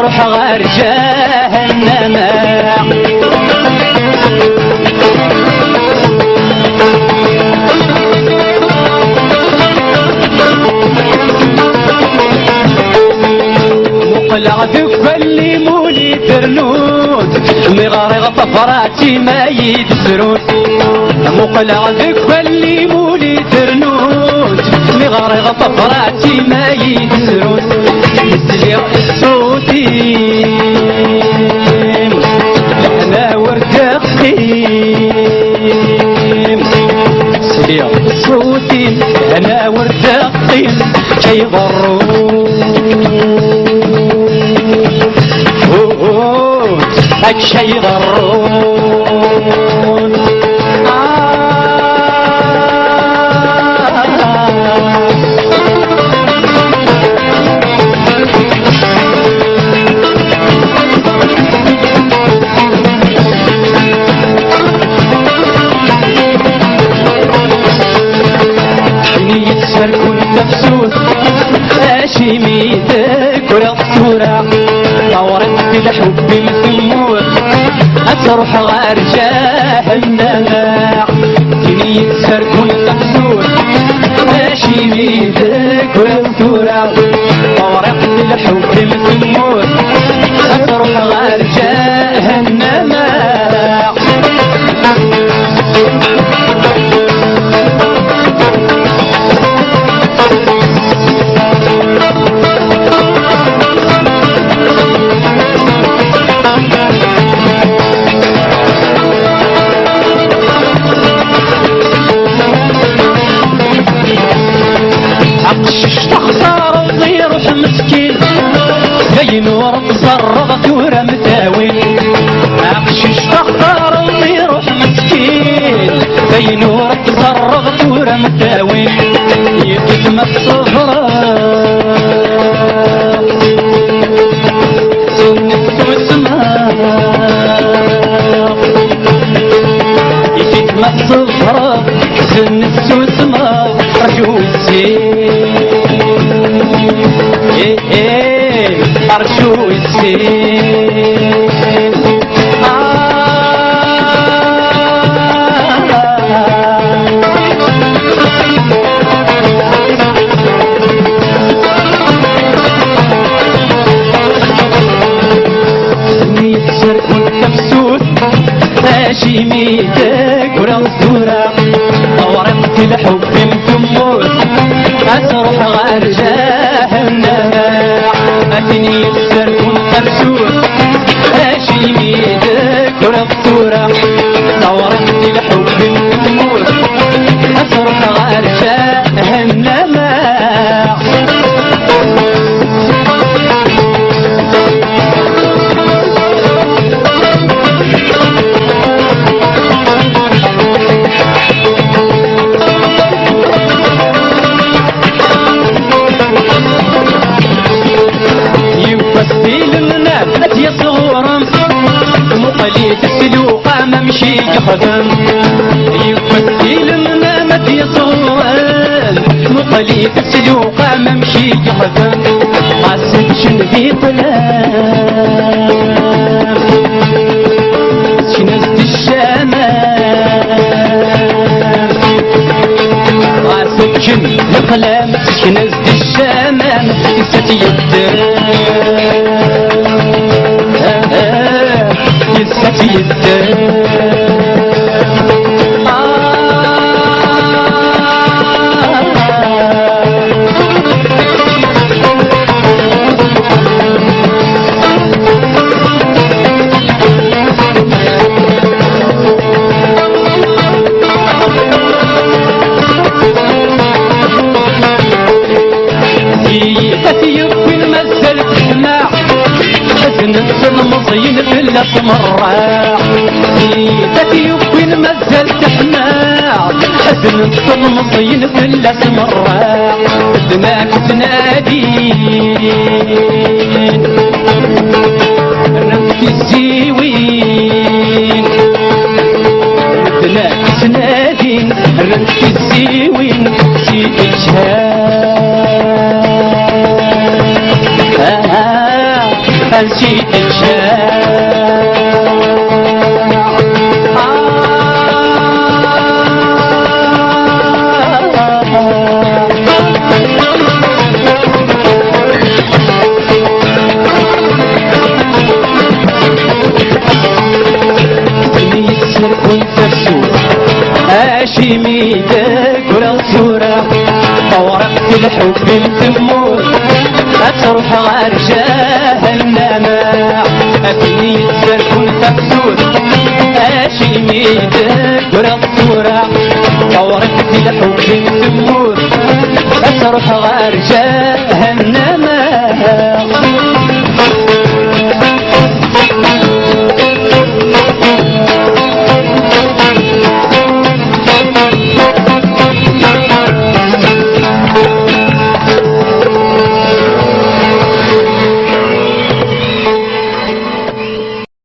أتروح غير جهنم مقلع ذف اللي مولي ترنوت مغارغ طفراتي ما يدسرون مقلع ذف اللي مولي ترنوت مغارغ طفراتي ما يدسرون يسلي صوتي لحنا وردقيم يسلي صوتي لحنا وردقيم كي ضرون هاك شي ضرون حني يتسركون نفسوس اشي ميتك ورقصورا طورت في الحب الثمور أتروح غير جهنم تني يتسركون نفسوس ماشي بيدك ورقصورا طورت في الحب الثمور أتروح غير جهنم عقشش تختار وغير مسكين بين ورق زرغت ورمتاوين عقشش تختار وغير مسكين بين ورق زرغت ورمتاوين يقدم الصغرى سنة وسماء يقدم الصغرى سنة وسماء رجو الزين أرجو الزين يتسر كنت مبسوط ماشي ميتك ورمزورة ورقت الحب الثمور أتروح غير جهنم أتني يتسر كنت مبسوط ماشي ميتك ورمزورة ورقت الحب الثمور أتروح غير جهنم مقلي تسلوقه ممشي يخدم يفتيل منامة يصوران مقلي تسلوقه ممشي يخدم قاسد شنفي طلاب شنزد الشمام قاسد شن القلام شنزد الشمام يسات يسات المصين في الاسمراء تكيف وين مازال تحماع حزن المصين في الاسمراء دماك تنادين نفسي الزيوين دماك تنادين نفسي الزيوين سيد الشهاب شي شي ميدك ولا صورة طورقت الحب متموت أتروح غير جهنم أبني الزركون تفسود شي ميدك ولا صورة طورقت الحب متموت أتروح غير جهنم